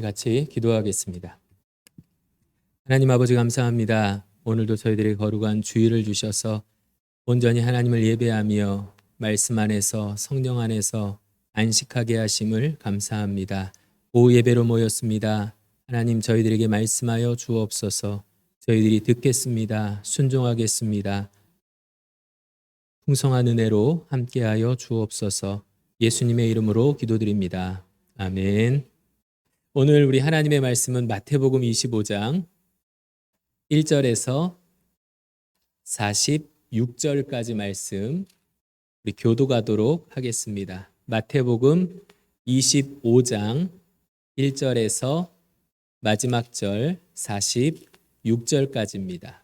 같이 기도하겠습니다. 하나님 아버지 감사합니다. 오늘도 저희들이 거룩한 주일을 주셔서 온전히 하나님을 예배하며 말씀 안에서 성령 안에서 안식하게 하심을 감사합니다. 오후 예배로 모였습니다. 하나님 저희들에게 말씀하여 주옵소서. 저희들이 듣겠습니다. 순종하겠습니다. 풍성한 은혜로 함께하여 주옵소서. 예수님의 이름으로 기도드립니다. 아멘. 오늘 우리 하나님의 말씀은 마태복음 25장 1절에서 46절까지 말씀 우리 교도하도록 하겠습니다. 마태복음 25장 1절에서 마지막 절 46절까지입니다.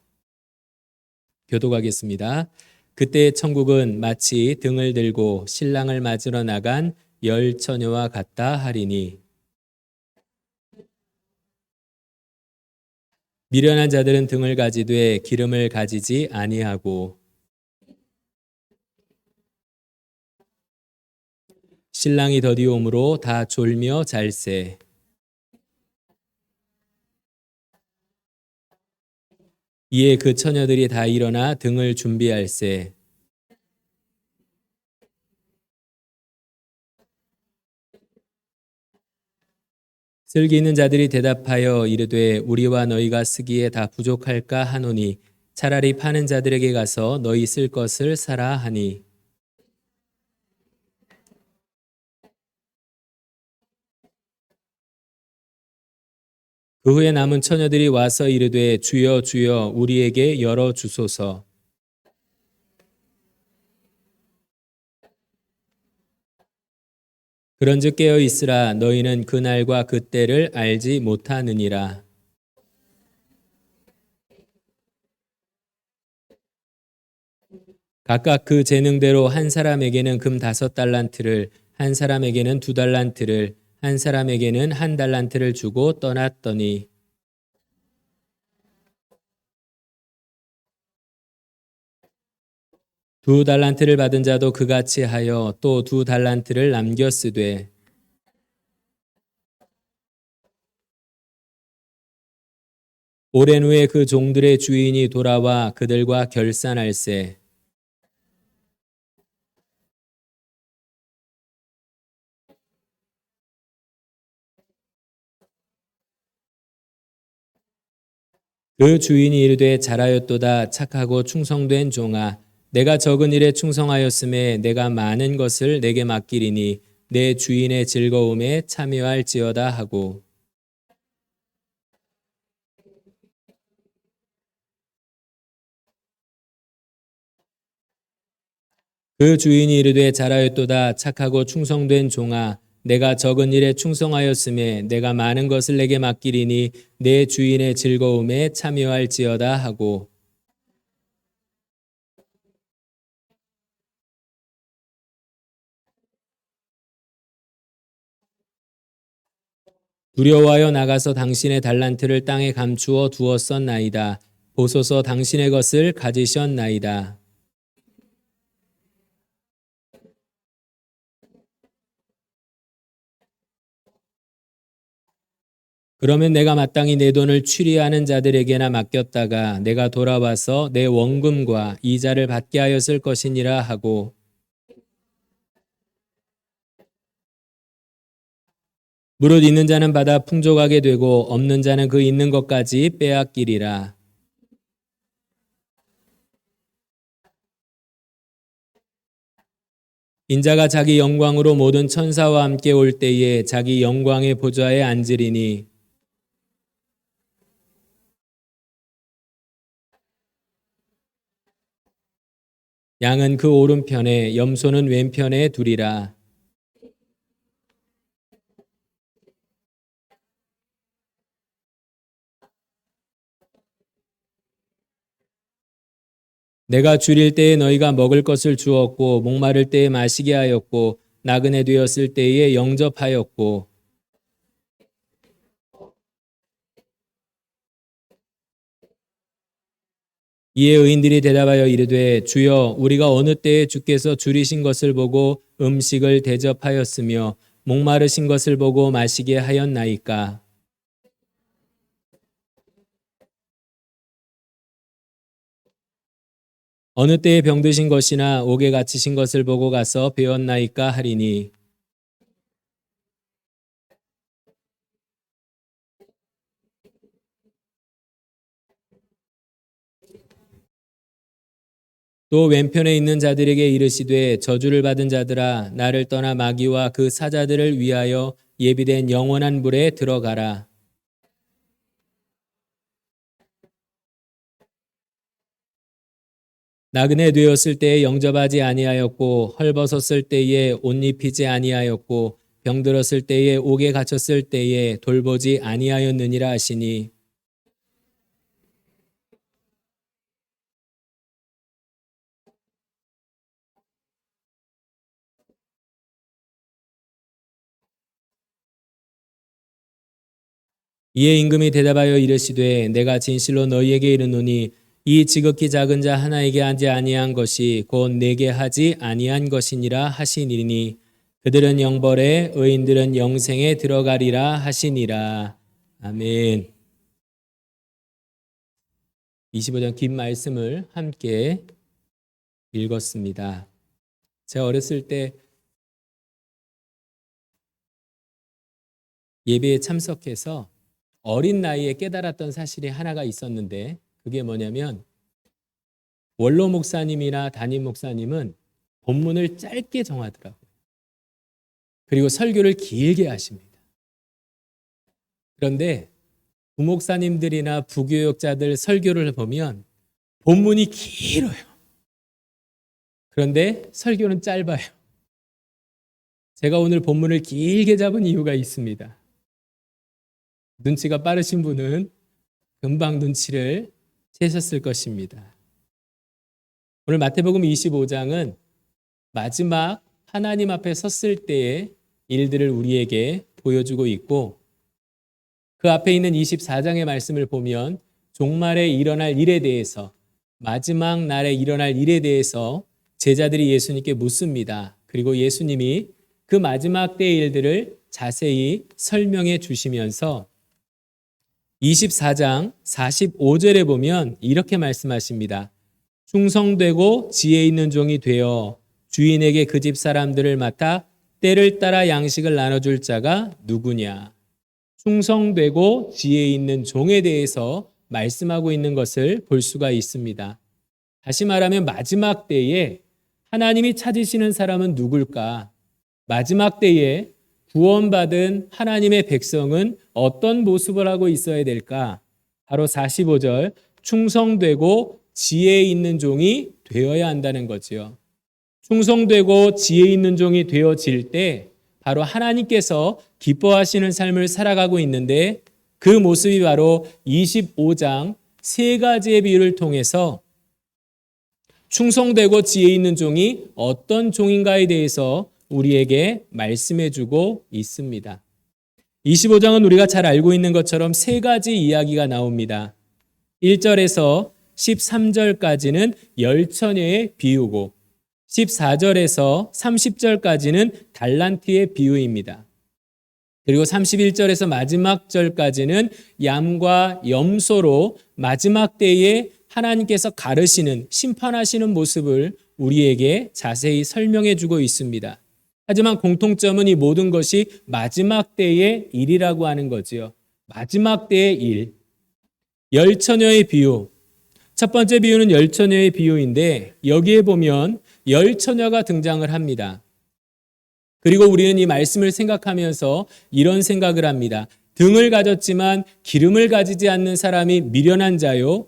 교도하겠습니다. 그때 천국은 마치 등을 들고 신랑을 맞으러 나간 열 처녀와 같다 하리니 미련한 자들은 등을 가지되 기름을 가지지 아니하고 신랑이 더디오므로 다 졸며 잘세. 이에 그 처녀들이 다 일어나 등을 준비할세. 슬기 있는 자들이 대답하여 이르되 우리와 너희가 쓰기에 다 부족할까 하노니 차라리 파는 자들에게 가서 너희 쓸 것을 사라 하니 그 후에 남은 처녀들이 와서 이르되 주여 주여 우리에게 열어 주소서. 그런즉 깨어 있으라. 너희는 그날과 그때를 알지 못하느니라. 각각 그 재능대로 한 사람에게는 금 5달란트를, 한 사람에게는 2달란트를, 한 사람에게는 1달란트를 주고 떠났더니 두 달란트를 받은 자도 그같이 하여 또 2달란트를 남겼으되 오랜 후에 그 종들의 주인이 돌아와 그들과 결산할세. 그 주인이 이르되 잘하였도다. 착하고 충성된 종아, 내가 적은 일에 충성하였음에 내가 많은 것을 내게 맡기리니 내 주인의 즐거움에 참여할지어다 하고 그 주인이 이르되 잘하였도다. 착하고 충성된 종아, 내가 적은 일에 충성하였음에 내가 많은 것을 내게 맡기리니 내 주인의 즐거움에 참여할지어다 하고 두려워하여 나가서 당신의 달란트를 땅에 감추어 두었었나이다. 보소서 당신의 것을 가지셨나이다. 그러면 내가 마땅히 내 돈을 취리하는 자들에게나 맡겼다가 내가 돌아와서 내 원금과 이자를 받게 하였을 것이니라 하고 무릇 있는 자는 받아 풍족하게 되고 없는 자는 그 있는 것까지 빼앗기리라. 인자가 자기 영광으로 모든 천사와 함께 올 때에 자기 영광의 보좌에 앉으리니 양은 그 오른편에 염소는 왼편에 두리라. 내가 줄일 때에 너희가 먹을 것을 주었고 목마를 때에 마시게 하였고 나그네 되었을 때에 영접하였고 이에 의인들이 대답하여 이르되 주여 우리가 어느 때에 주께서 줄이신 것을 보고 음식을 대접하였으며 목마르신 것을 보고 마시게 하였나이까. 어느 때에 병드신 것이나 옥에 갇히신 것을 보고 가서 배웠나이까 하리니 또 왼편에 있는 자들에게 이르시되 저주를 받은 자들아 나를 떠나 마귀와 그 사자들을 위하여 예비된 영원한 불에 들어가라. 나그네 되었을 때에 영접하지 아니하였고 헐벗었을 때에 옷 입히지 아니하였고 병들었을 때에 옥에 갇혔을 때에 돌보지 아니하였느니라 하시니 이에 임금이 대답하여 이르시되 내가 진실로 너희에게 이르노니 이 지극히 작은 자 하나에게 하지 아니한 것이 곧 내게 하지 아니한 것이니라 하시니니 그들은 영벌에 의인들은 영생에 들어가리라 하시니라. 아멘. 25장 긴 말씀을 함께 읽었습니다. 제가 어렸을 때 예배에 참석해서 어린 나이에 깨달았던 사실이 하나가 있었는데 그게 뭐냐면 원로 목사님이나 담임 목사님은 본문을 짧게 정하더라고요. 그리고 설교를 길게 하십니다. 그런데 부목사님들이나 부교역자들 설교를 보면 본문이 길어요. 그런데 설교는 짧아요. 제가 오늘 본문을 길게 잡은 이유가 있습니다. 눈치가 빠르신 분은 금방 눈치를 채셨을 것입니다. 오늘 마태복음 25장은 마지막 하나님 앞에 섰을 때의 일들을 우리에게 보여주고 있고 그 앞에 있는 24장의 말씀을 보면 종말에 일어날 일에 대해서 마지막 날에 일어날 일에 대해서 제자들이 예수님께 묻습니다. 그리고 예수님이 그 마지막 때의 일들을 자세히 설명해 주시면서 24장 45절에 보면 이렇게 말씀하십니다. 충성되고 지혜 있는 종이 되어 주인에게 그 집 사람들을 맡아 때를 따라 양식을 나눠줄 자가 누구냐. 충성되고 지혜 있는 종에 대해서 말씀하고 있는 것을 볼 수가 있습니다. 다시 말하면 마지막 때에 하나님이 찾으시는 사람은 누굴까? 마지막 때에 구원받은 하나님의 백성은 어떤 모습을 하고 있어야 될까? 바로 45절 충성되고 지혜 있는 종이 되어야 한다는 거지요. 충성되고 지혜 있는 종이 되어질 때 바로 하나님께서 기뻐하시는 삶을 살아가고 있는데 그 모습이 바로 25장 세 가지의 비유를 통해서 충성되고 지혜 있는 종이 어떤 종인가에 대해서 우리에게 말씀해주고 있습니다. 25장은 우리가 잘 알고 있는 것처럼 세 가지 이야기가 나옵니다. 1절에서 13절까지는 열처녀의 비유고 14절에서 30절까지는 달란트의 비유입니다. 그리고 31절에서 마지막 절까지는 양과 염소로 마지막 때에 하나님께서 가르시는 심판하시는 모습을 우리에게 자세히 설명해 주고 있습니다. 하지만 공통점은 이 모든 것이 마지막 때의 일이라고 하는 거지요. 마지막 때의 일. 열처녀의 비유. 첫 번째 비유는 열처녀의 비유인데 여기에 보면 열처녀가 등장을 합니다. 그리고 우리는 이 말씀을 생각하면서 이런 생각을 합니다. 등을 가졌지만 기름을 가지지 않는 사람이 미련한 자요.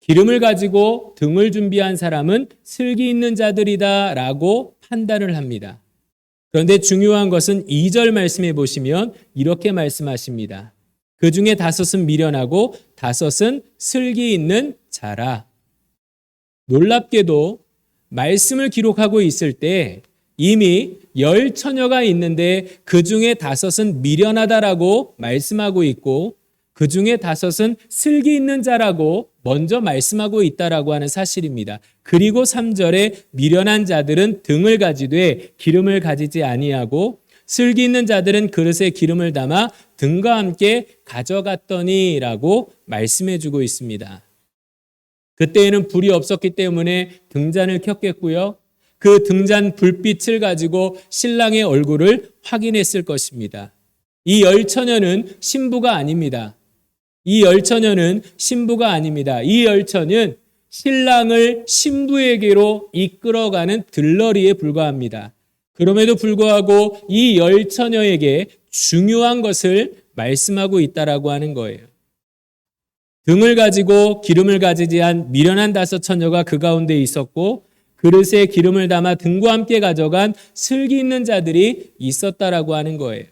기름을 가지고 등을 준비한 사람은 슬기 있는 자들이다 라고 판단을 합니다. 그런데 중요한 것은 2절 말씀해 보시면 이렇게 말씀하십니다. 그 중에 5은 미련하고 5은 슬기 있는 자라. 놀랍게도 말씀을 기록하고 있을 때 이미 10처녀가 있는데 그 중에 5은 미련하다라고 말씀하고 있고 그 중에 5은 슬기 있는 자라고 먼저 말씀하고 있다라고 하는 사실입니다. 그리고 3절에 미련한 자들은 등을 가지되 기름을 가지지 아니하고 슬기 있는 자들은 그릇에 기름을 담아 등과 함께 가져갔더니라고 말씀해 주고 있습니다. 그때에는 불이 없었기 때문에 등잔을 켰겠고요. 그 등잔 불빛을 가지고 신랑의 얼굴을 확인했을 것입니다. 이 열처녀는 신부가 아닙니다. 이 열처녀는 신부가 아닙니다. 이 열처는 신랑을 신부에게로 이끌어가는 들러리에 불과합니다. 그럼에도 불구하고 이 열처녀에게 중요한 것을 말씀하고 있다라고 하는 거예요. 등을 가지고 기름을 가지지 않은 미련한 5 처녀가 그 가운데 있었고 그릇에 기름을 담아 등과 함께 가져간 슬기 있는 자들이 있었다라고 하는 거예요.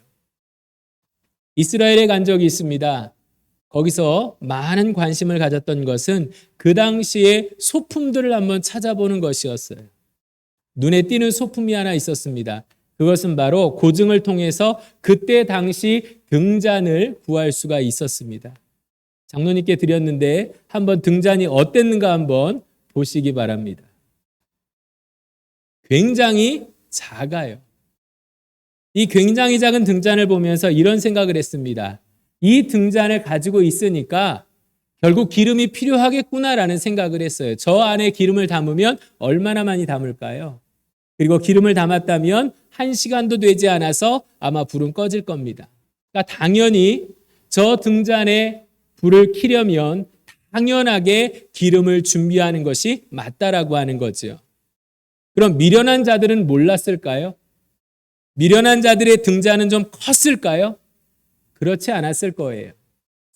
이스라엘에 간 적이 있습니다. 거기서 많은 관심을 가졌던 것은 그 당시에 소품들을 한번 찾아보는 것이었어요. 눈에 띄는 소품이 하나 있었습니다. 그것은 바로 고증을 통해서 그때 당시 등잔을 구할 수가 있었습니다. 장로님께 드렸는데 한번 등잔이 어땠는가 한번 보시기 바랍니다. 굉장히 작아요. 이 굉장히 작은 등잔을 보면서 이런 생각을 했습니다. 이 등잔을 가지고 있으니까 결국 기름이 필요하겠구나라는 생각을 했어요. 저 안에 기름을 담으면 얼마나 많이 담을까요? 그리고 기름을 담았다면 1시간도 되지 않아서 아마 불은 꺼질 겁니다. 그러니까 당연히 저 등잔에 불을 켜려면 당연하게 기름을 준비하는 것이 맞다라고 하는 거죠. 그럼 미련한 자들은 몰랐을까요? 미련한 자들의 등잔은 좀 컸을까요? 그렇지 않았을 거예요.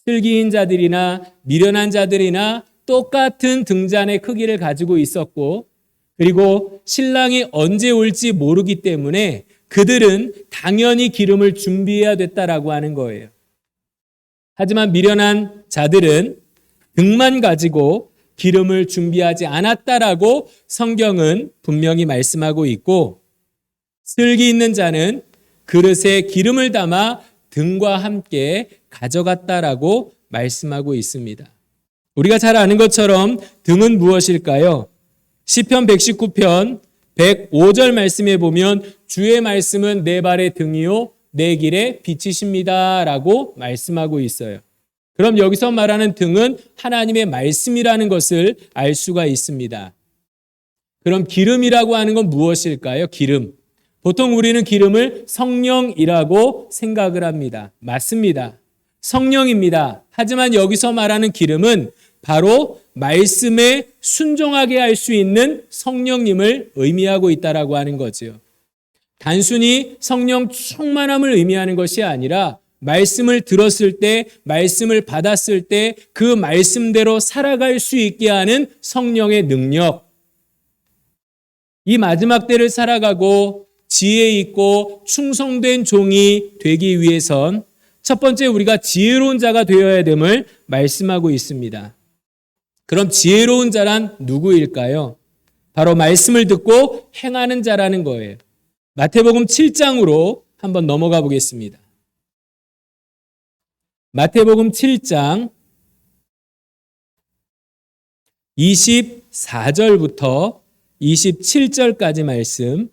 슬기인 자들이나 미련한 자들이나 똑같은 등잔의 크기를 가지고 있었고 그리고 신랑이 언제 올지 모르기 때문에 그들은 당연히 기름을 준비해야 됐다라고 하는 거예요. 하지만 미련한 자들은 등만 가지고 기름을 준비하지 않았다라고 성경은 분명히 말씀하고 있고 슬기 있는 자는 그릇에 기름을 담아 등과 함께 가져갔다라고 말씀하고 있습니다. 우리가 잘 아는 것처럼 등은 무엇일까요? 시편 119편 105절 말씀에 보면 주의 말씀은 내 발의 등이요 내 길의 빛이십니다 라고 말씀하고 있어요. 그럼 여기서 말하는 등은 하나님의 말씀이라는 것을 알 수가 있습니다. 그럼 기름이라고 하는 건 무엇일까요? 기름. 보통 우리는 기름을 성령이라고 생각을 합니다. 맞습니다. 성령입니다. 하지만 여기서 말하는 기름은 바로 말씀에 순종하게 할 수 있는 성령님을 의미하고 있다라고 하는 거죠. 단순히 성령 충만함을 의미하는 것이 아니라 말씀을 들었을 때, 말씀을 받았을 때 그 말씀대로 살아갈 수 있게 하는 성령의 능력. 이 마지막 때를 살아가고 지혜 있고 충성된 종이 되기 위해선 첫 번째 우리가 지혜로운 자가 되어야 됨을 말씀하고 있습니다. 그럼 지혜로운 자란 누구일까요? 바로 말씀을 듣고 행하는 자라는 거예요. 마태복음 7장으로 한번 넘어가 보겠습니다. 마태복음 7장 24절부터 27절까지 말씀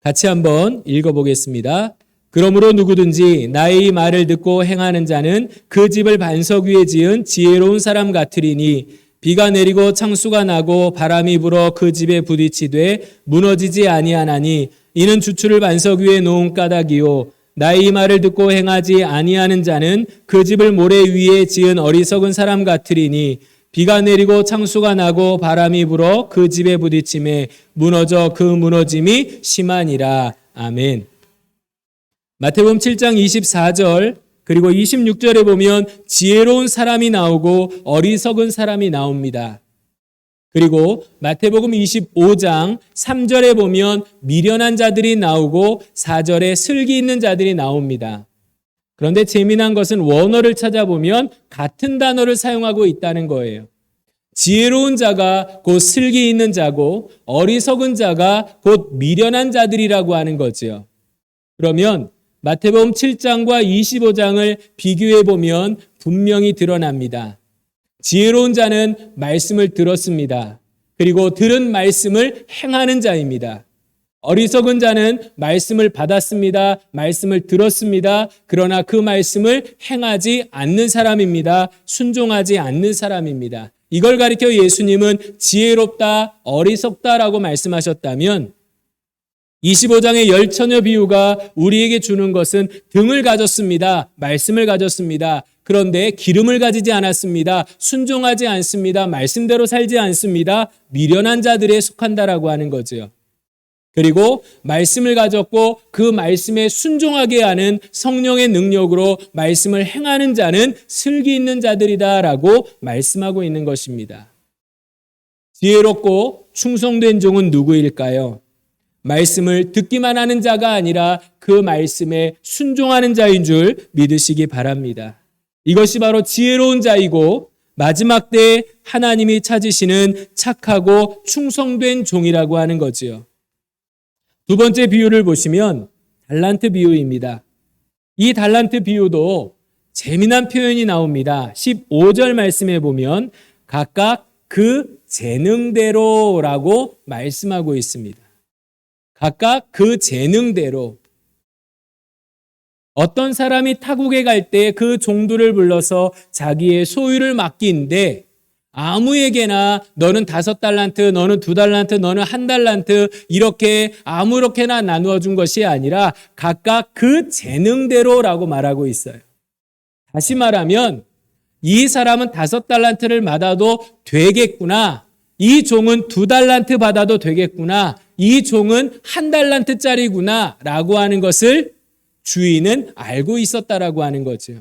같이 한번 읽어보겠습니다. 그러므로 누구든지 나의 말을 듣고 행하는 자는 그 집을 반석 위에 지은 지혜로운 사람 같으리니 비가 내리고 창수가 나고 바람이 불어 그 집에 부딪히되 무너지지 아니하나니 이는 주추를 반석 위에 놓은 까닭이요 나의 말을 듣고 행하지 아니하는 자는 그 집을 모래 위에 지은 어리석은 사람 같으리니 비가 내리고 창수가 나고 바람이 불어 그 집에 부딪힘에 무너져 그 무너짐이 심하니라. 아멘. 마태복음 7장 24절 그리고 26절에 보면 지혜로운 사람이 나오고 어리석은 사람이 나옵니다. 그리고 마태복음 25장 3절에 보면 미련한 자들이 나오고 4절에 슬기 있는 자들이 나옵니다. 그런데 재미난 것은 원어를 찾아보면 같은 단어를 사용하고 있다는 거예요. 지혜로운 자가 곧 슬기 있는 자고 어리석은 자가 곧 미련한 자들이라고 하는 거죠. 그러면 마태복음 7장과 25장을 비교해 보면 분명히 드러납니다. 지혜로운 자는 말씀을 들었습니다. 그리고 들은 말씀을 행하는 자입니다. 어리석은 자는 말씀을 받았습니다. 말씀을 들었습니다. 그러나 그 말씀을 행하지 않는 사람입니다. 순종하지 않는 사람입니다. 이걸 가리켜 예수님은 지혜롭다, 어리석다라고 말씀하셨다면 25장의 열처녀 비유가 우리에게 주는 것은 등을 가졌습니다. 말씀을 가졌습니다. 그런데 기름을 가지지 않았습니다. 순종하지 않습니다. 말씀대로 살지 않습니다. 미련한 자들에 속한다라고 하는 거죠. 그리고 말씀을 가졌고 그 말씀에 순종하게 하는 성령의 능력으로 말씀을 행하는 자는 슬기 있는 자들이다라고 말씀하고 있는 것입니다. 지혜롭고 충성된 종은 누구일까요? 말씀을 듣기만 하는 자가 아니라 그 말씀에 순종하는 자인 줄 믿으시기 바랍니다. 이것이 바로 지혜로운 자이고 마지막 때에 하나님이 찾으시는 착하고 충성된 종이라고 하는 거지요. 두 번째 비유를 보시면 달란트 비유입니다. 이 달란트 비유도 재미난 표현이 나옵니다. 15절 말씀에 보면 각각 그 재능대로라고 말씀하고 있습니다. 각각 그 재능대로. 어떤 사람이 타국에 갈 때 그 종들을 불러서 자기의 소유를 맡기는데 아무에게나 너는 5달란트, 너는 2달란트, 너는 1달란트 이렇게 아무렇게나 나누어 준 것이 아니라 각각 그 재능대로라고 말하고 있어요. 다시 말하면 이 사람은 5달란트를 받아도 되겠구나. 이 종은 2달란트 받아도 되겠구나. 이 종은 1달란트짜리구나 라고 하는 것을 주인은 알고 있었다라고 하는 거죠.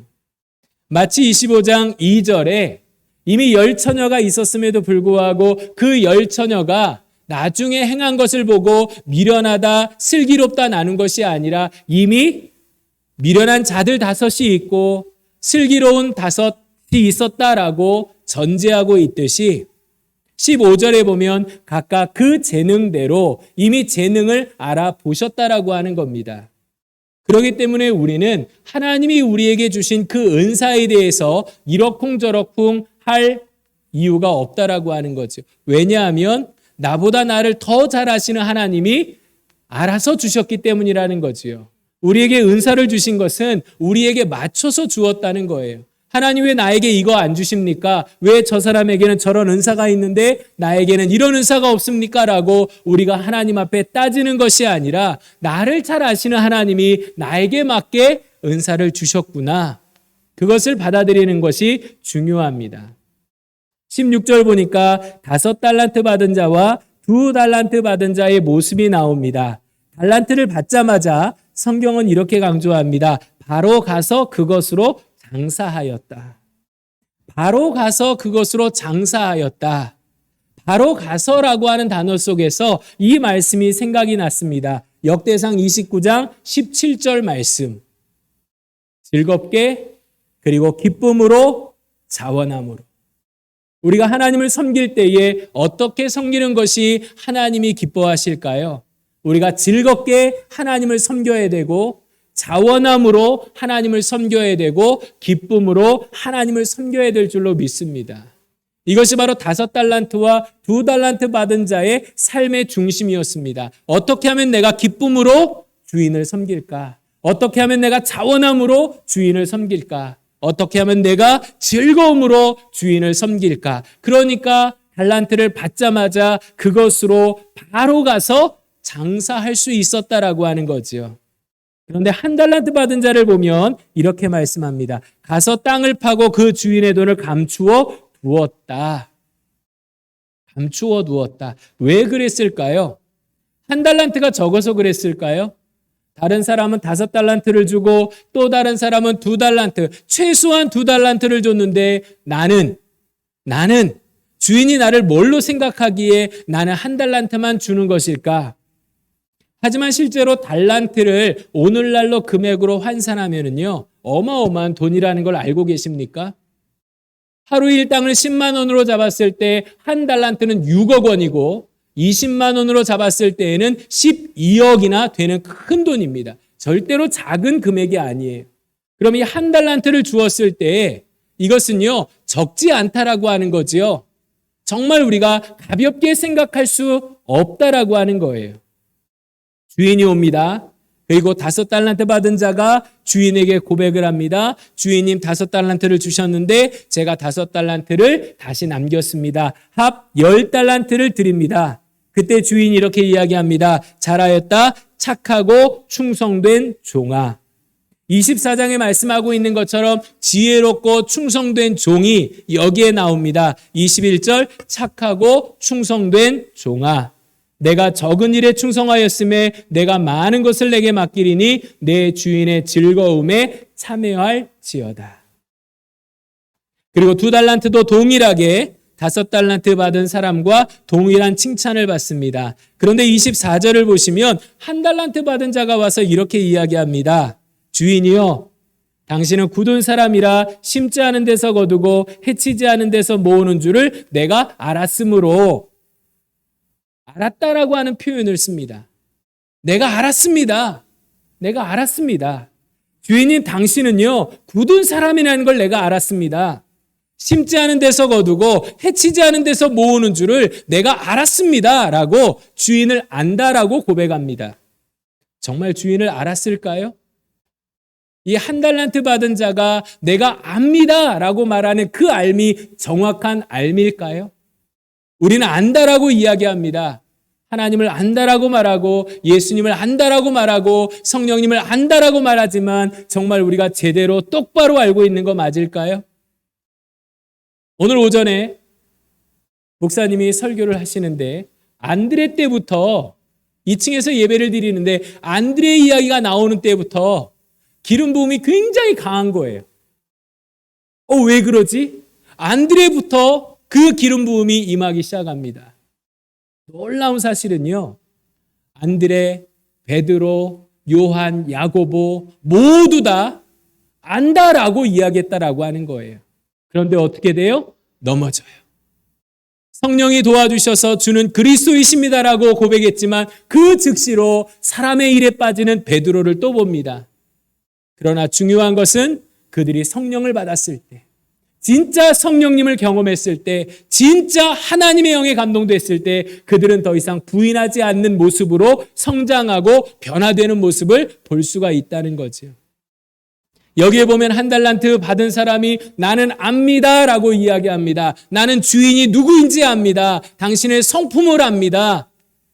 마치 25장 2절에 이미 10처녀가 있었음에도 불구하고 그 10처녀가 나중에 행한 것을 보고 미련하다, 슬기롭다 나눈 것이 아니라 이미 미련한 자들 5이 있고 슬기로운 5이 있었다라고 전제하고 있듯이 15절에 보면 각각 그 재능대로 이미 재능을 알아보셨다라고 하는 겁니다. 그렇기 때문에 우리는 하나님이 우리에게 주신 그 은사에 대해서 이러쿵저러쿵 할 이유가 없다라고 하는 거죠. 왜냐하면 나보다 나를 더 잘 아시는 하나님이 알아서 주셨기 때문이라는 거지요. 우리에게 은사를 주신 것은 우리에게 맞춰서 주었다는 거예요. 하나님 왜 나에게 이거 안 주십니까? 왜 저 사람에게는 저런 은사가 있는데 나에게는 이런 은사가 없습니까? 라고 우리가 하나님 앞에 따지는 것이 아니라 나를 잘 아시는 하나님이 나에게 맞게 은사를 주셨구나. 그것을 받아들이는 것이 중요합니다. 16절 보니까 5달란트 받은 자와 2달란트 받은 자의 모습이 나옵니다. 달란트를 받자마자 성경은 이렇게 강조합니다. 바로 가서 그것으로 장사하였다. 바로 가서 그것으로 장사하였다. 바로 가서라고 하는 단어 속에서 이 말씀이 생각이 났습니다. 역대상 29장 17절 말씀. 즐겁게 그리고 기쁨으로 자원함으로. 우리가 하나님을 섬길 때에 어떻게 섬기는 것이 하나님이 기뻐하실까요? 우리가 즐겁게 하나님을 섬겨야 되고 자원함으로 하나님을 섬겨야 되고 기쁨으로 하나님을 섬겨야 될 줄로 믿습니다. 이것이 바로 5달란트와 2달란트 받은 자의 삶의 중심이었습니다. 어떻게 하면 내가 기쁨으로 주인을 섬길까? 어떻게 하면 내가 자원함으로 주인을 섬길까? 어떻게 하면 내가 즐거움으로 주인을 섬길까? 그러니까 달란트를 받자마자 그것으로 바로 가서 장사할 수 있었다라고 하는 거지요. 그런데 1달란트 받은 자를 보면 이렇게 말씀합니다. 가서 땅을 파고 그 주인의 돈을 감추어 두었다. 감추어 두었다. 왜 그랬을까요? 1달란트가 적어서 그랬을까요? 다른 사람은 5달란트를 주고 또 다른 사람은 2달란트, 최소한 2달란트를 줬는데 나는 주인이 나를 뭘로 생각하기에 나는 1달란트만 주는 것일까? 하지만 실제로 달란트를 오늘날로 금액으로 환산하면은요, 어마어마한 돈이라는 걸 알고 계십니까? 하루 일당을 10만 원으로 잡았을 때 1달란트는 6억 원이고 20만 원으로 잡았을 때에는 12억이나 되는 큰 돈입니다. 절대로 작은 금액이 아니에요. 그럼 이 1달란트를 주었을 때 이것은요, 적지 않다라고 하는 거지요. 정말 우리가 가볍게 생각할 수 없다라고 하는 거예요. 주인이 옵니다. 그리고 5달란트 받은 자가 주인에게 고백을 합니다. 주인님 5달란트를 주셨는데 제가 5달란트를 다시 남겼습니다. 합 10달란트를 드립니다. 그때 주인이 이렇게 이야기합니다. 잘하였다. 착하고 충성된 종아. 24장에 말씀하고 있는 것처럼 지혜롭고 충성된 종이 여기에 나옵니다. 21절 착하고 충성된 종아. 내가 적은 일에 충성하였음에 내가 많은 것을 내게 맡기리니 내 주인의 즐거움에 참여할지어다. 그리고 2달란트도 동일하게 5달란트 받은 사람과 동일한 칭찬을 받습니다. 그런데 24절을 보시면 1달란트 받은 자가 와서 이렇게 이야기합니다. 주인이여, 당신은 굳은 사람이라 심지 않은 데서 거두고 해치지 않은 데서 모으는 줄을 내가 알았으므로, 알았다라고 하는 표현을 씁니다. 내가 알았습니다. 내가 알았습니다. 주인님, 당신은요, 굳은 사람이라는 걸 내가 알았습니다. 심지 않은 데서 거두고 해치지 않은 데서 모으는 줄을 내가 알았습니다. 라고 주인을 안다라고 고백합니다. 정말 주인을 알았을까요? 이 1달란트 받은 자가 내가 압니다. 라고 말하는 그 알미 정확한 알미일까요? 우리는 안다라고 이야기합니다. 하나님을 안다라고 말하고 예수님을 안다라고 말하고 성령님을 안다라고 말하지만 정말 우리가 제대로 똑바로 알고 있는 거 맞을까요? 오늘 오전에 목사님이 설교를 하시는데 안드레 때부터 2층에서 예배를 드리는데 안드레 이야기가 나오는 때부터 기름 부음이 굉장히 강한 거예요. 왜 그러지? 안드레부터 그 기름 부음이 임하기 시작합니다. 놀라운 사실은요. 안드레, 베드로, 요한, 야고보 모두 다 안다라고 이야기했다라고 하는 거예요. 그런데 어떻게 돼요? 넘어져요. 성령이 도와주셔서 주는 그리스도이십니다라고 고백했지만 그 즉시로 사람의 일에 빠지는 베드로를 또 봅니다. 그러나 중요한 것은 그들이 성령을 받았을 때, 진짜 성령님을 경험했을 때, 진짜 하나님의 영에 감동됐을 때 그들은 더 이상 부인하지 않는 모습으로 성장하고 변화되는 모습을 볼 수가 있다는 거죠. 여기에 보면 1달란트 받은 사람이 나는 압니다 라고 이야기합니다. 나는 주인이 누구인지 압니다. 당신의 성품을 압니다.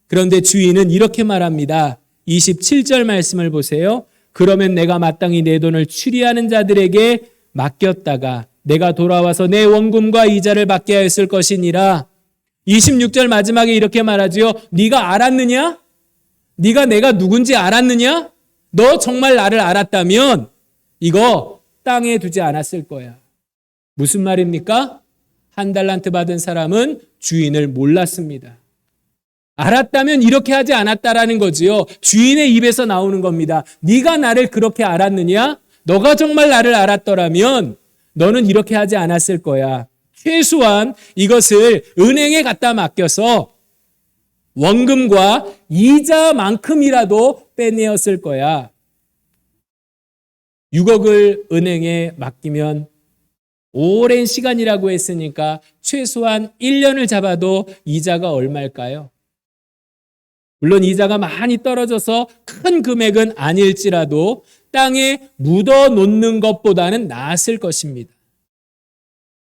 그런데 주인은 이렇게 말합니다. 27절 말씀을 보세요. 그러면 내가 마땅히 내 돈을 추리하는 자들에게 맡겼다가 내가 돌아와서 내 원금과 이자를 받게 하였을 것이니라. 26절 마지막에 이렇게 말하지요. 네가 알았느냐? 네가 내가 누군지 알았느냐? 너 정말 나를 알았다면 이거 땅에 두지 않았을 거야. 무슨 말입니까? 1달란트 받은 사람은 주인을 몰랐습니다. 알았다면 이렇게 하지 않았다라는 거지요. 주인의 입에서 나오는 겁니다. 네가 나를 그렇게 알았느냐? 너가 정말 나를 알았더라면 너는 이렇게 하지 않았을 거야. 최소한 이것을 은행에 갖다 맡겨서 원금과 이자만큼이라도 빼내었을 거야. 6억을 은행에 맡기면 오랜 시간이라고 했으니까 최소한 1년을 잡아도 이자가 얼마일까요? 물론 이자가 많이 떨어져서 큰 금액은 아닐지라도 땅에 묻어 놓는 것보다는 나았을 것입니다.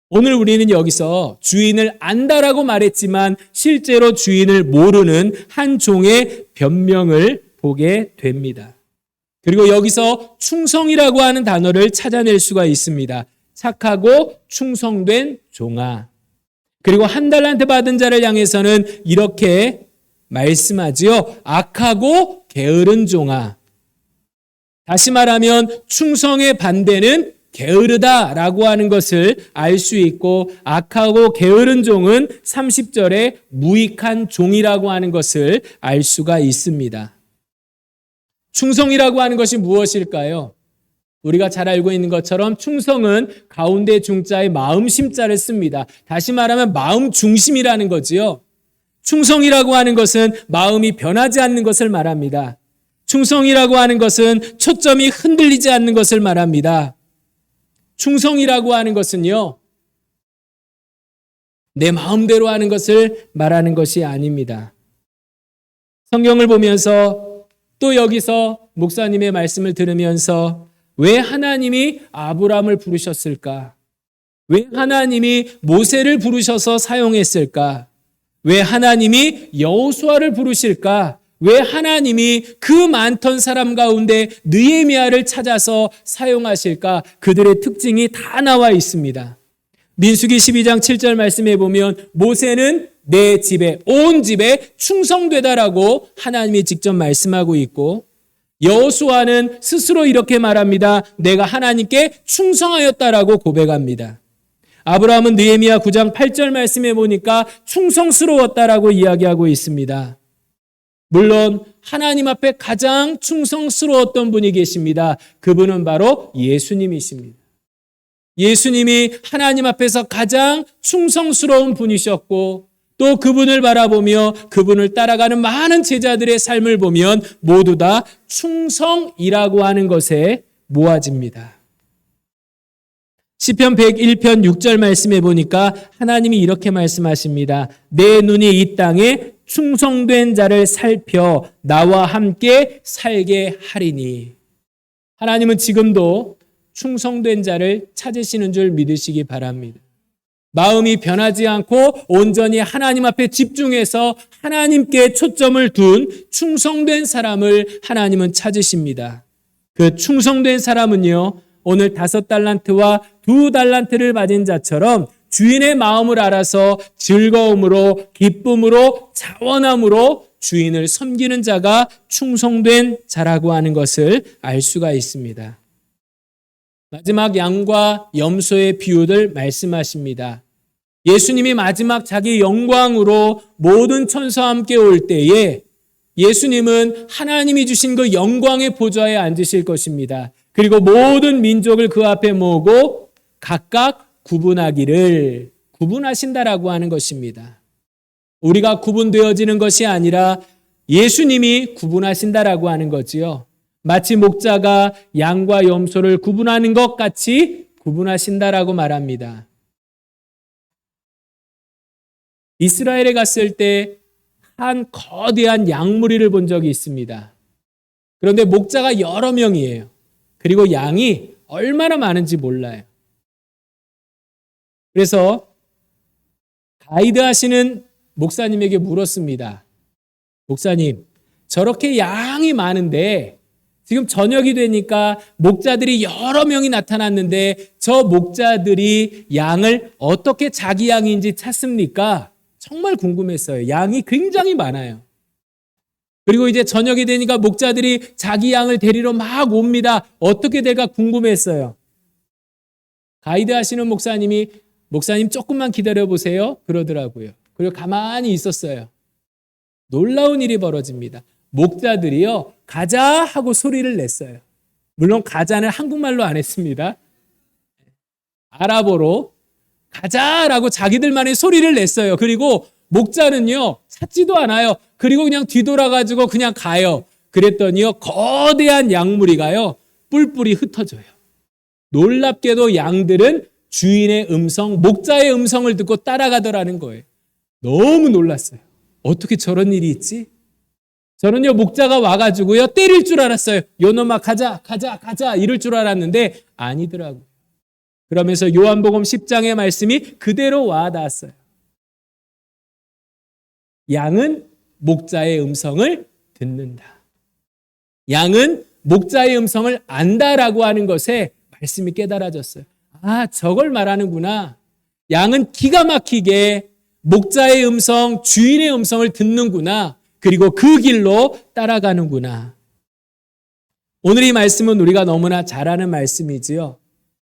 오늘 우리는 여기서 주인을 안다라고 말했지만 실제로 주인을 모르는 한 종의 변명을 보게 됩니다. 그리고 여기서 충성이라고 하는 단어를 찾아낼 수가 있습니다. 착하고 충성된 종아. 그리고 1달란트 받은 자를 향해서는 이렇게 말씀하지요. 악하고 게으른 종아. 다시 말하면 충성의 반대는 게으르다라고 하는 것을 알 수 있고 악하고 게으른 종은 30절에 무익한 종이라고 하는 것을 알 수가 있습니다. 충성이라고 하는 것이 무엇일까요? 우리가 잘 알고 있는 것처럼 충성은 가운데 중자에 마음 심자를 씁니다. 다시 말하면 마음 중심이라는 거지요. 충성이라고 하는 것은 마음이 변하지 않는 것을 말합니다. 충성이라고 하는 것은 초점이 흔들리지 않는 것을 말합니다. 충성이라고 하는 것은요, 내 마음대로 하는 것을 말하는 것이 아닙니다. 성경을 보면서 또 여기서 목사님의 말씀을 들으면서 왜 하나님이 아브라함을 부르셨을까? 왜 하나님이 모세를 부르셔서 사용했을까? 왜 하나님이 여호수아를 부르실까? 왜 하나님이 그 많던 사람 가운데 느헤미야를 찾아서 사용하실까? 그들의 특징이 다 나와 있습니다. 민수기 12장 7절 말씀에 보면 모세는 내 집에, 온 집에 충성되다라고 하나님이 직접 말씀하고 있고, 여호수아는 스스로 이렇게 말합니다. 내가 하나님께 충성하였다라고 고백합니다. 아브라함은 느헤미야 9장 8절 말씀에 보니까 충성스러웠다라고 이야기하고 있습니다. 물론 하나님 앞에 가장 충성스러웠던 분이 계십니다. 그분은 바로 예수님이십니다. 예수님이 하나님 앞에서 가장 충성스러운 분이셨고, 또 그분을 바라보며 그분을 따라가는 많은 제자들의 삶을 보면 모두 다 충성이라고 하는 것에 모아집니다. 시편 101편 6절 말씀에 보니까 하나님이 이렇게 말씀하십니다. 내 눈이 이 땅에 충성된 자를 살펴 나와 함께 살게 하리니. 하나님은 지금도 충성된 자를 찾으시는 줄 믿으시기 바랍니다. 마음이 변하지 않고 온전히 하나님 앞에 집중해서 하나님께 초점을 둔 충성된 사람을 하나님은 찾으십니다. 그 충성된 사람은요, 오늘 5달란트와 2달란트를 받은 자처럼 주인의 마음을 알아서 즐거움으로, 기쁨으로, 자원함으로 주인을 섬기는 자가 충성된 자라고 하는 것을 알 수가 있습니다. 마지막 양과 염소의 비유를 말씀하십니다. 예수님이 마지막 자기 영광으로 모든 천사와 함께 올 때에 예수님은 하나님이 주신 그 영광의 보좌에 앉으실 것입니다. 그리고 모든 민족을 그 앞에 모으고 각각 구분하신다라고 하는 것입니다. 우리가 구분되어지는 것이 아니라 예수님이 구분하신다라고 하는 거지요. 마치 목자가 양과 염소를 구분하는 것 같이 구분하신다라고 말합니다. 이스라엘에 갔을 때 한 거대한 양무리를 본 적이 있습니다. 그런데 목자가 여러 명이에요. 그리고 양이 얼마나 많은지 몰라요. 그래서 가이드 하시는 목사님에게 물었습니다. 목사님, 저렇게 양이 많은데 지금 저녁이 되니까 목자들이 여러 명이 나타났는데 저 목자들이 양을 어떻게 자기 양인지 찾습니까? 정말 궁금했어요. 양이 굉장히 많아요. 그리고 이제 저녁이 되니까 목자들이 자기 양을 데리러 막 옵니다. 어떻게 될까 궁금했어요. 가이드 하시는 목사님이 목사님 조금만 기다려보세요. 그러더라고요. 그리고 가만히 있었어요. 놀라운 일이 벌어집니다. 목자들이요, 가자 하고 소리를 냈어요. 물론 가자는 한국말로 안 했습니다. 아랍어로 가자라고 자기들만의 소리를 냈어요. 그리고 목자는요, 찾지도 않아요. 그리고 그냥 뒤돌아가지고 그냥 가요. 그랬더니요, 거대한 양무리가요, 뿔뿔이 흩어져요. 놀랍게도 양들은 주인의 음성, 목자의 음성을 듣고 따라가더라는 거예요. 너무 놀랐어요. 어떻게 저런 일이 있지? 저는요, 목자가 와가지고요, 때릴 줄 알았어요. 요놈아, 가자 이럴 줄 알았는데 아니더라고요. 그러면서 요한복음 10장의 말씀이 그대로 와닿았어요. 양은 목자의 음성을 듣는다. 양은 목자의 음성을 안다라고 하는 것에 말씀이 깨달아졌어요. 아, 저걸 말하는구나. 양은 기가 막히게 목자의 음성, 주인의 음성을 듣는구나. 그리고 그 길로 따라가는구나. 오늘 이 말씀은 우리가 너무나 잘 아는 말씀이지요.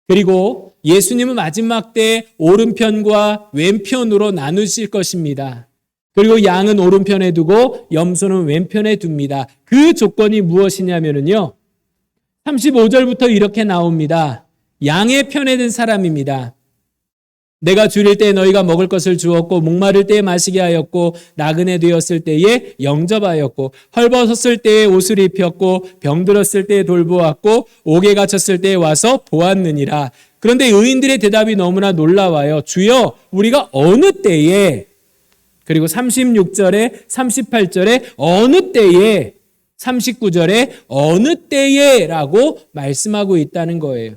그리고 예수님은 마지막 때 오른편과 왼편으로 나누실 것입니다. 그리고 양은 오른편에 두고 염소는 왼편에 둡니다. 그 조건이 무엇이냐면요, 35절부터 이렇게 나옵니다. 양의 편에 든 사람입니다. 내가 줄일 때 너희가 먹을 것을 주었고, 목마를 때에 마시게 하였고, 나그네 되었을 때에 영접하였고, 헐벗었을 때에 옷을 입혔고, 병들었을 때에 돌보았고, 옥에 갇혔을 때에 와서 보았느니라. 그런데 의인들의 대답이 너무나 놀라워요. 주여, 우리가 어느 때에, 그리고 36절에 38절에 어느 때에 39절에 어느 때에 라고 말씀하고 있다는 거예요.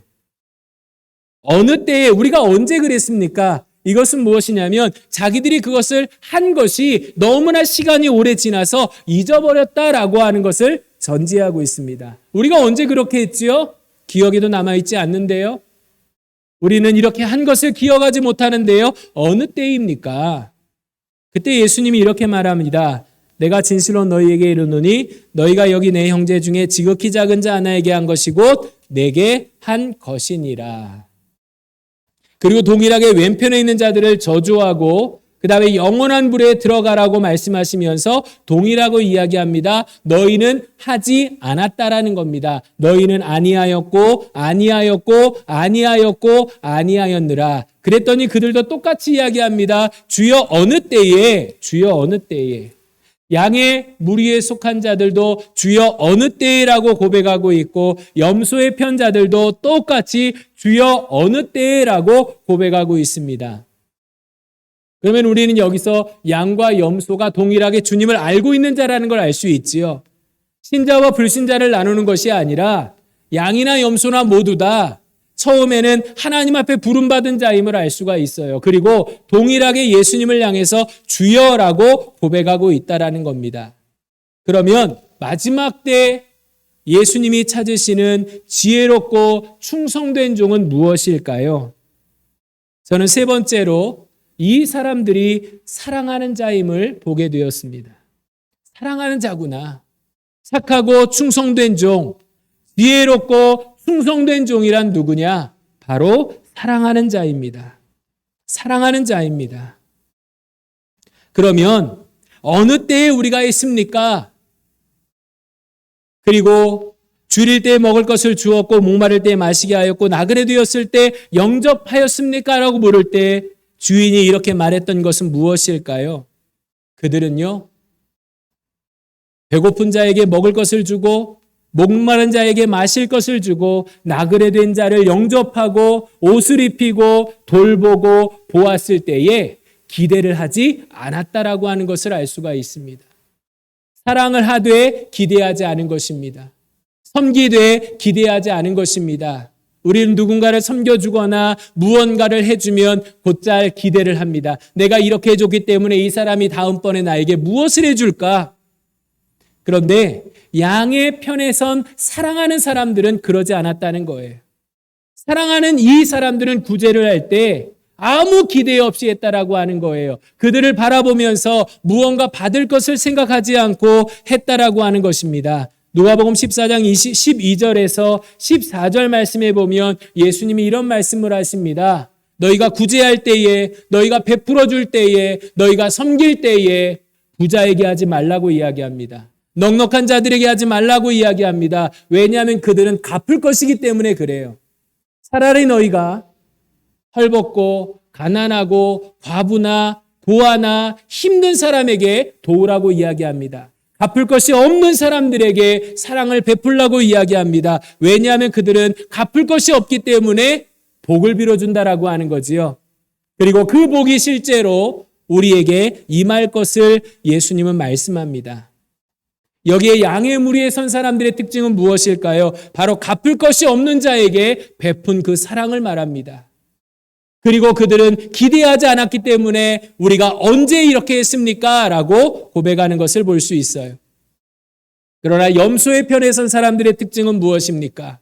어느 때에, 우리가 언제 그랬습니까? 이것은 무엇이냐면 자기들이 그것을 한 것이 너무나 시간이 오래 지나서 잊어버렸다라고 하는 것을 전제하고 있습니다. 우리가 언제 그렇게 했지요? 기억에도 남아있지 않는데요. 우리는 이렇게 한 것을 기억하지 못하는데요. 어느 때입니까? 그때 예수님이 이렇게 말합니다. 내가 진실로 너희에게 이르노니 너희가 여기 내 형제 중에 지극히 작은 자 하나에게 한 것이 곧 내게 한 것이니라. 그리고 동일하게 왼편에 있는 자들을 저주하고 그 다음에 영원한 불에 들어가라고 말씀하시면서 동일하고 이야기합니다. 너희는 하지 않았다라는 겁니다. 너희는 아니하였고 아니하였고 아니하였고 아니하였느라. 그랬더니 그들도 똑같이 이야기합니다. 주여 어느 때에, 주여 어느 때에. 양의 무리에 속한 자들도 주여 어느 때라고 고백하고 있고 염소의 편자들도 똑같이 주여 어느 때라고 고백하고 있습니다. 그러면 우리는 여기서 양과 염소가 동일하게 주님을 알고 있는 자라는 걸 알 수 있지요. 신자와 불신자를 나누는 것이 아니라 양이나 염소나 모두 다 처음에는 하나님 앞에 부름받은 자임을 알 수가 있어요. 그리고 동일하게 예수님을 향해서 주여라고 고백하고 있다라는 겁니다. 그러면 마지막 때 예수님이 찾으시는 지혜롭고 충성된 종은 무엇일까요? 저는 세 번째로 이 사람들이 사랑하는 자임을 보게 되었습니다. 사랑하는 자구나. 착하고 충성된 종, 지혜롭고 충성된 종이란 누구냐? 바로 사랑하는 자입니다. 사랑하는 자입니다. 그러면 어느 때에 우리가 있습니까? 그리고 줄일 때 먹을 것을 주었고 목마를 때 마시게 하였고 나그네 되었을 때 영접하였습니까? 라고 물을 때 주인이 이렇게 말했던 것은 무엇일까요? 그들은요, 배고픈 자에게 먹을 것을 주고 목마른 자에게 마실 것을 주고 나그네 된 자를 영접하고 옷을 입히고 돌보고 보았을 때에 기대를 하지 않았다라고 하는 것을 알 수가 있습니다. 사랑을 하되 기대하지 않은 것입니다. 섬기되 기대하지 않은 것입니다. 우리는 누군가를 섬겨주거나 무언가를 해주면 곧잘 기대를 합니다. 내가 이렇게 해줬기 때문에 이 사람이 다음번에 나에게 무엇을 해줄까? 그런데 양의 편에 선 사랑하는 사람들은 그러지 않았다는 거예요. 사랑하는 이 사람들은 구제를 할 때 아무 기대 없이 했다라고 하는 거예요. 그들을 바라보면서 무언가 받을 것을 생각하지 않고 했다라고 하는 것입니다. 누가복음 14장 12절에서 14절 말씀에 보면 예수님이 이런 말씀을 하십니다. 너희가 구제할 때에, 너희가 베풀어 줄 때에, 너희가 섬길 때에 부자에게 하지 말라고 이야기합니다. 넉넉한 자들에게 하지 말라고 이야기합니다. 왜냐하면 그들은 갚을 것이기 때문에 그래요. 차라리 너희가 헐벗고 가난하고 과부나 고아나 힘든 사람에게 도우라고 이야기합니다. 갚을 것이 없는 사람들에게 사랑을 베풀라고 이야기합니다. 왜냐하면 그들은 갚을 것이 없기 때문에 복을 빌어준다라고 하는 거지요. 그리고 그 복이 실제로 우리에게 임할 것을 예수님은 말씀합니다. 여기에 양의 무리에 선 사람들의 특징은 무엇일까요? 바로 갚을 것이 없는 자에게 베푼 그 사랑을 말합니다. 그리고 그들은 기대하지 않았기 때문에 우리가 언제 이렇게 했습니까? 라고 고백하는 것을 볼 수 있어요. 그러나 염소의 편에 선 사람들의 특징은 무엇입니까?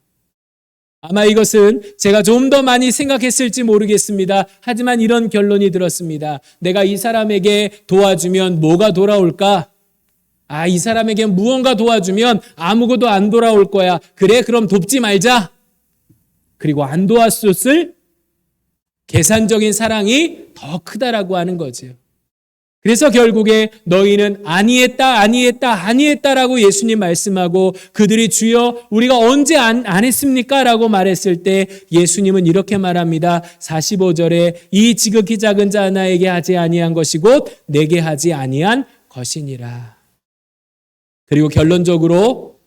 아마 이것은 제가 좀 더 많이 생각했을지 모르겠습니다. 하지만 이런 결론이 들었습니다. 내가 이 사람에게 도와주면 뭐가 돌아올까? 이 사람에게 무언가 도와주면 아무것도 안 돌아올 거야. 그래, 그럼 돕지 말자. 그리고 안 도왔을 계산적인 사랑이 더 크다라고 하는 거죠. 그래서 결국에 너희는 아니했다라고 예수님 말씀하고 그들이 주여 우리가 언제 안 했습니까? 라고 말했을 때 예수님은 이렇게 말합니다. 45절에 이 지극히 작은 자 하나에게 하지 아니한 것이 곧 내게 하지 아니한 것이니라. 그리고 결론적으로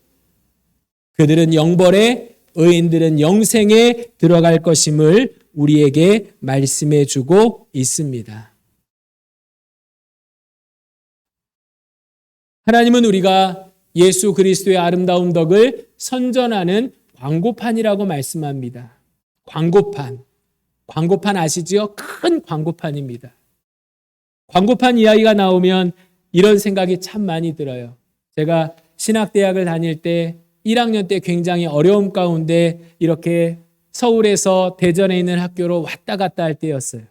그들은 영벌에 의인들은 영생에 들어갈 것임을 우리에게 말씀해 주고 있습니다. 하나님은 우리가 예수 그리스도의 아름다운 덕을 선전하는 광고판이라고 말씀합니다. 광고판. 광고판 아시지요? 큰 광고판입니다. 광고판 이야기가 나오면 이런 생각이 참 많이 들어요. 제가 신학대학을 다닐 때 1학년 때 굉장히 어려움 가운데 이렇게 서울에서 대전에 있는 학교로 왔다 갔다 할 때였어요.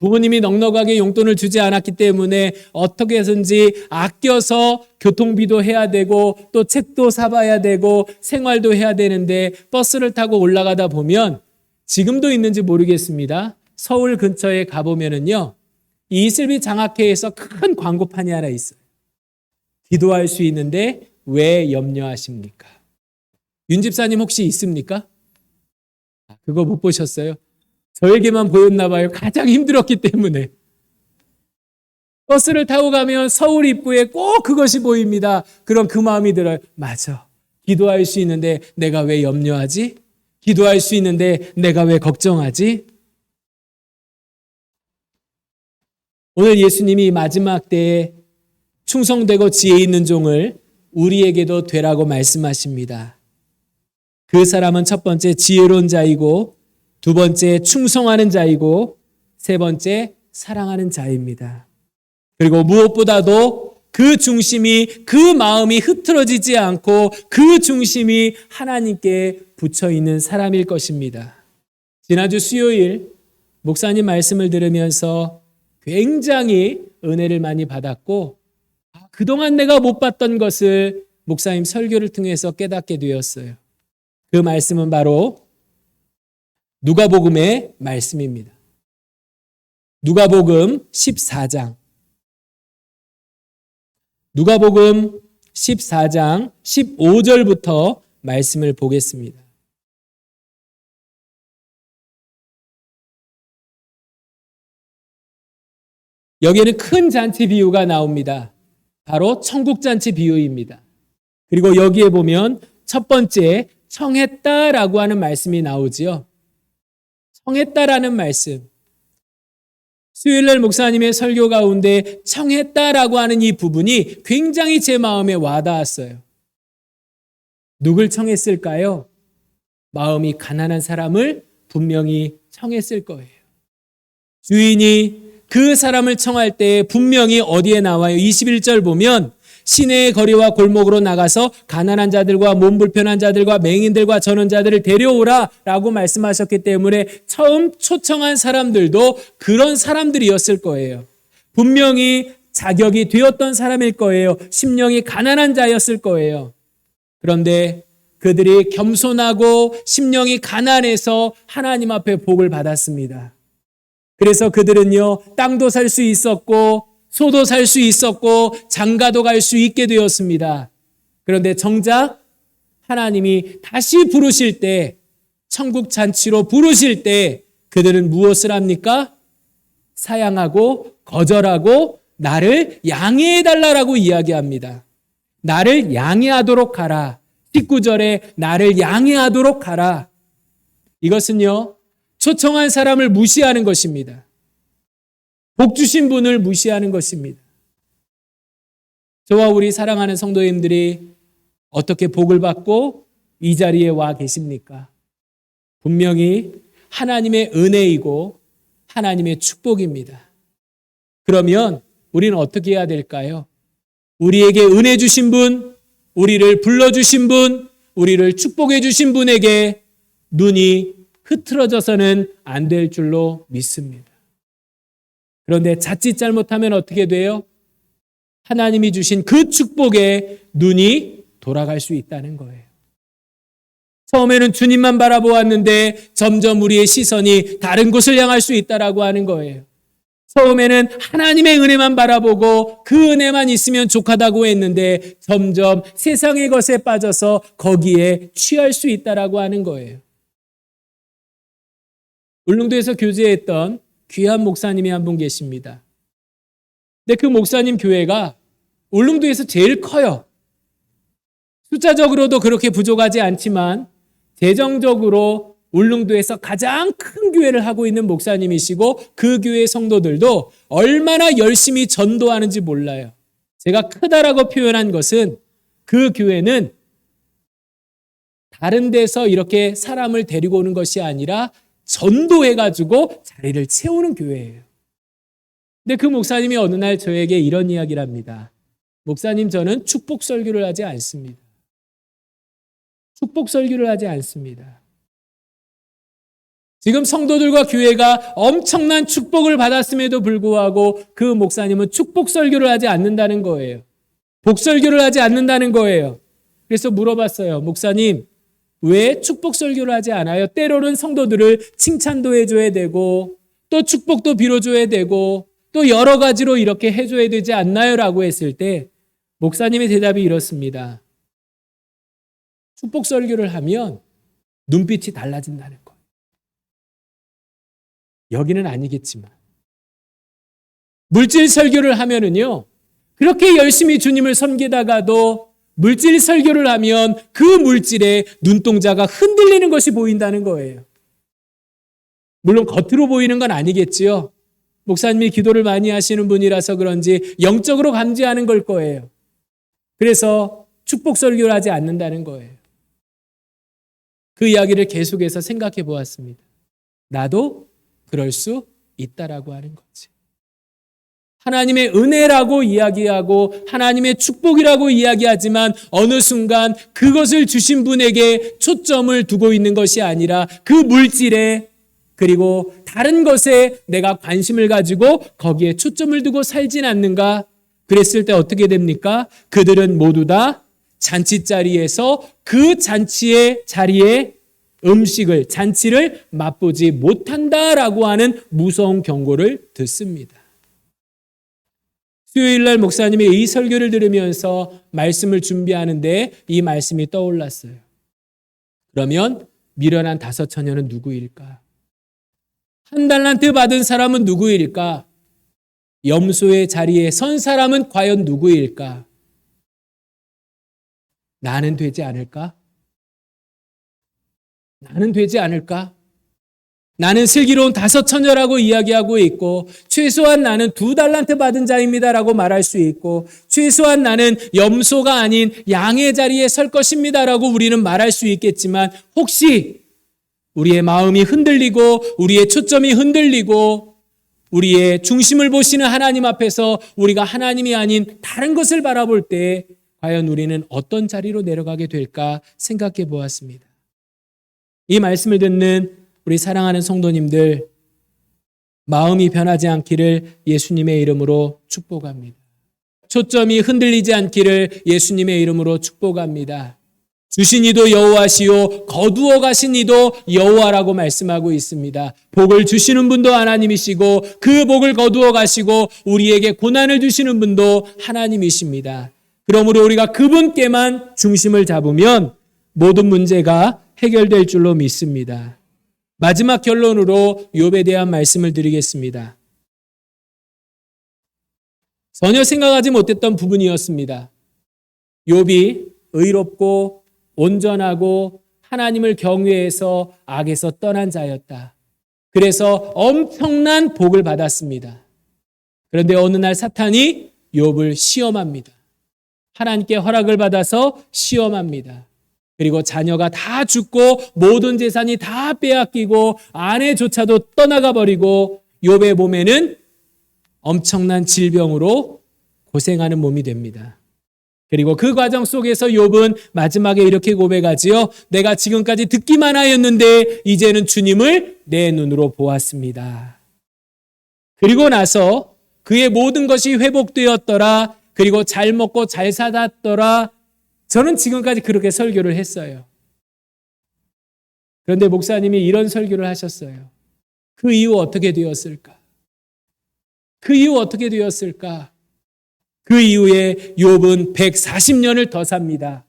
부모님이 넉넉하게 용돈을 주지 않았기 때문에 어떻게 해서든지 아껴서 교통비도 해야 되고 또 책도 사봐야 되고 생활도 해야 되는데 버스를 타고 올라가다 보면 지금도 있는지 모르겠습니다. 서울 근처에 가보면은요, 이슬비 장학회에서 큰 광고판이 하나 있어요. 기도할 수 있는데 왜 염려하십니까? 윤 집사님 혹시 있습니까? 그거 못 보셨어요? 저에게만 보였나 봐요. 가장 힘들었기 때문에. 버스를 타고 가면 서울 입구에 꼭 그것이 보입니다. 그럼 그 마음이 들어요. 맞아. 기도할 수 있는데 내가 왜 염려하지? 기도할 수 있는데 내가 왜 걱정하지? 오늘 예수님이 마지막 때에 충성되고 지혜 있는 종을 우리에게도 되라고 말씀하십니다. 그 사람은 첫 번째 지혜로운 자이고 두 번째 충성하는 자이고 세 번째 사랑하는 자입니다. 그리고 무엇보다도 그 중심이 그 마음이 흐트러지지 않고 그 중심이 하나님께 붙여 있는 사람일 것입니다. 지난주 수요일 목사님 말씀을 들으면서 굉장히 은혜를 많이 받았고 그동안 내가 못 봤던 것을 목사님 설교를 통해서 깨닫게 되었어요. 그 말씀은 바로 누가복음의 말씀입니다. 누가복음 14장. 누가복음 14장 15절부터 말씀을 보겠습니다. 여기에는 큰 잔치 비유가 나옵니다. 바로 천국잔치 비유입니다. 그리고 여기에 보면 첫 번째 청했다라고 하는 말씀이 나오지요. 청했다라는 말씀. 수요일날 목사님의 설교 가운데 청했다라고 하는 이 부분이 굉장히 제 마음에 와닿았어요. 누굴 청했을까요? 마음이 가난한 사람을 분명히 청했을 거예요. 주인이 그 사람을 청할 때 분명히 어디에 나와요? 21절 보면 시내의 거리와 골목으로 나가서 가난한 자들과 몸 불편한 자들과 맹인들과 전원자들을 데려오라 라고 말씀하셨기 때문에 처음 초청한 사람들도 그런 사람들이었을 거예요. 분명히 자격이 되었던 사람일 거예요. 심령이 가난한 자였을 거예요. 그런데 그들이 겸손하고 심령이 가난해서 하나님 앞에 복을 받았습니다. 그래서 그들은요, 땅도 살 수 있었고 소도 살 수 있었고 장가도 갈 수 있게 되었습니다. 그런데 정작 하나님이 다시 부르실 때, 천국 잔치로 부르실 때 그들은 무엇을 합니까? 사양하고 거절하고 나를 양해해달라고 이야기합니다. 나를 양해하도록 하라. 19절에 나를 양해하도록 하라. 이것은요, 초청한 사람을 무시하는 것입니다. 복 주신 분을 무시하는 것입니다. 저와 우리 사랑하는 성도님들이 어떻게 복을 받고 이 자리에 와 계십니까? 분명히 하나님의 은혜이고 하나님의 축복입니다. 그러면 우리는 어떻게 해야 될까요? 우리에게 은혜 주신 분, 우리를 불러주신 분, 우리를 축복해 주신 분에게 눈이 흐트러져서는 안 될 줄로 믿습니다. 그런데 자칫 잘못하면 어떻게 돼요? 하나님이 주신 그 축복에 눈이 돌아갈 수 있다는 거예요. 처음에는 주님만 바라보았는데 점점 우리의 시선이 다른 곳을 향할 수 있다라고 하는 거예요. 처음에는 하나님의 은혜만 바라보고 그 은혜만 있으면 족하다고 했는데 점점 세상의 것에 빠져서 거기에 취할 수 있다라고 하는 거예요. 울릉도에서 교제했던 귀한 목사님이 한 분 계십니다. 근데 그 목사님 교회가 울릉도에서 제일 커요. 숫자적으로도 그렇게 부족하지 않지만 재정적으로 울릉도에서 가장 큰 교회를 하고 있는 목사님이시고 그 교회 성도들도 얼마나 열심히 전도하는지 몰라요. 제가 크다라고 표현한 것은 그 교회는 다른 데서 이렇게 사람을 데리고 오는 것이 아니라 전도해가지고 자리를 채우는 교회예요. 근데 그 목사님이 어느 날 저에게 이런 이야기를 합니다. 목사님, 저는 축복 설교를 하지 않습니다. 축복 설교를 하지 않습니다. 지금 성도들과 교회가 엄청난 축복을 받았음에도 불구하고 그 목사님은 축복 설교를 하지 않는다는 거예요. 복설교를 하지 않는다는 거예요. 그래서 물어봤어요. 목사님, 왜 축복 설교를 하지 않아요? 때로는 성도들을 칭찬도 해줘야 되고 또 축복도 빌어줘야 되고 또 여러 가지로 이렇게 해줘야 되지 않나요? 라고 했을 때 목사님의 대답이 이렇습니다. 축복 설교를 하면 눈빛이 달라진다는 거예요. 여기는 아니겠지만 물질 설교를 하면은요, 그렇게 열심히 주님을 섬기다가도 물질 설교를 하면 그 물질에 눈동자가 흔들리는 것이 보인다는 거예요. 물론 겉으로 보이는 건 아니겠지요. 목사님이 기도를 많이 하시는 분이라서 그런지 영적으로 감지하는 걸 거예요. 그래서 축복 설교를 하지 않는다는 거예요. 그 이야기를 계속해서 생각해 보았습니다. 나도 그럴 수 있다라고 하는 거지. 하나님의 은혜라고 이야기하고 하나님의 축복이라고 이야기하지만 어느 순간 그것을 주신 분에게 초점을 두고 있는 것이 아니라 그 물질에 그리고 다른 것에 내가 관심을 가지고 거기에 초점을 두고 살진 않는가? 그랬을 때 어떻게 됩니까? 그들은 모두 다 잔치자리에서 그 잔치의 자리에 음식을, 잔치를 맛보지 못한다라고 하는 무서운 경고를 듣습니다. 수요일 날 목사님의 이 설교를 들으면서 말씀을 준비하는데 이 말씀이 떠올랐어요. 그러면 미련한 5처녀는 누구일까? 1달란트 받은 사람은 누구일까? 염소의 자리에 선 사람은 과연 누구일까? 나는 되지 않을까? 나는 되지 않을까? 나는 슬기로운 5처녀라고 이야기하고 있고 최소한 나는 2달란트 받은 자입니다라고 말할 수 있고 최소한 나는 염소가 아닌 양의 자리에 설 것입니다라고 우리는 말할 수 있겠지만 혹시 우리의 마음이 흔들리고 우리의 초점이 흔들리고 우리의 중심을 보시는 하나님 앞에서 우리가 하나님이 아닌 다른 것을 바라볼 때 과연 우리는 어떤 자리로 내려가게 될까 생각해 보았습니다. 이 말씀을 듣는 우리 사랑하는 성도님들, 마음이 변하지 않기를 예수님의 이름으로 축복합니다. 초점이 흔들리지 않기를 예수님의 이름으로 축복합니다. 주신 이도 여호와시요 거두어 가신 이도 여호와라고 말씀하고 있습니다. 복을 주시는 분도 하나님이시고 그 복을 거두어 가시고 우리에게 고난을 주시는 분도 하나님이십니다. 그러므로 우리가 그분께만 중심을 잡으면 모든 문제가 해결될 줄로 믿습니다. 마지막 결론으로 욥에 대한 말씀을 드리겠습니다. 전혀 생각하지 못했던 부분이었습니다. 욥이 의롭고 온전하고 하나님을 경외해서 악에서 떠난 자였다. 그래서 엄청난 복을 받았습니다. 그런데 어느 날 사탄이 욥을 시험합니다. 하나님께 허락을 받아서 시험합니다. 그리고 자녀가 다 죽고 모든 재산이 다 빼앗기고 아내조차도 떠나가 버리고 욥의 몸에는 엄청난 질병으로 고생하는 몸이 됩니다. 그리고 그 과정 속에서 욥은 마지막에 이렇게 고백하지요. 내가 지금까지 듣기만 하였는데 이제는 주님을 내 눈으로 보았습니다. 그리고 나서 그의 모든 것이 회복되었더라. 그리고 잘 먹고 잘 살았더라. 저는 지금까지 그렇게 설교를 했어요. 그런데 목사님이 이런 설교를 하셨어요. 그 이후 어떻게 되었을까? 그 이후 어떻게 되었을까? 그 이후에 욥은 140년을 더 삽니다.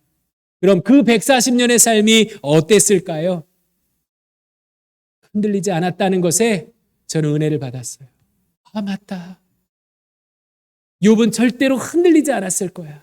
그럼 그 140년의 삶이 어땠을까요? 흔들리지 않았다는 것에 저는 은혜를 받았어요. 아, 맞다. 욥은 절대로 흔들리지 않았을 거야.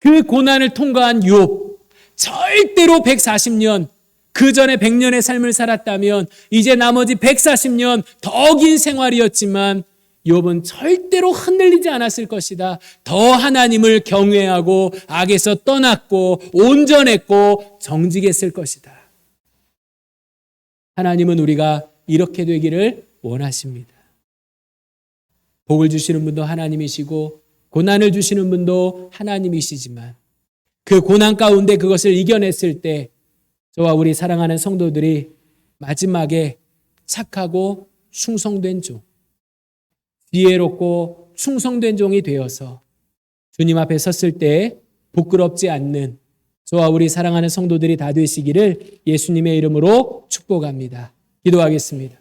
그 고난을 통과한 욥, 절대로 140년, 그 전에 100년의 삶을 살았다면 이제 나머지 140년 더 긴 생활이었지만 욥은 절대로 흔들리지 않았을 것이다. 더 하나님을 경외하고 악에서 떠났고 온전했고 정직했을 것이다. 하나님은 우리가 이렇게 되기를 원하십니다. 복을 주시는 분도 하나님이시고 고난을 주시는 분도 하나님이시지만 그 고난 가운데 그것을 이겨냈을 때 저와 우리 사랑하는 성도들이 마지막에 착하고 충성된 종, 지혜롭고 충성된 종이 되어서 주님 앞에 섰을 때 부끄럽지 않는 저와 우리 사랑하는 성도들이 다 되시기를 예수님의 이름으로 축복합니다. 기도하겠습니다.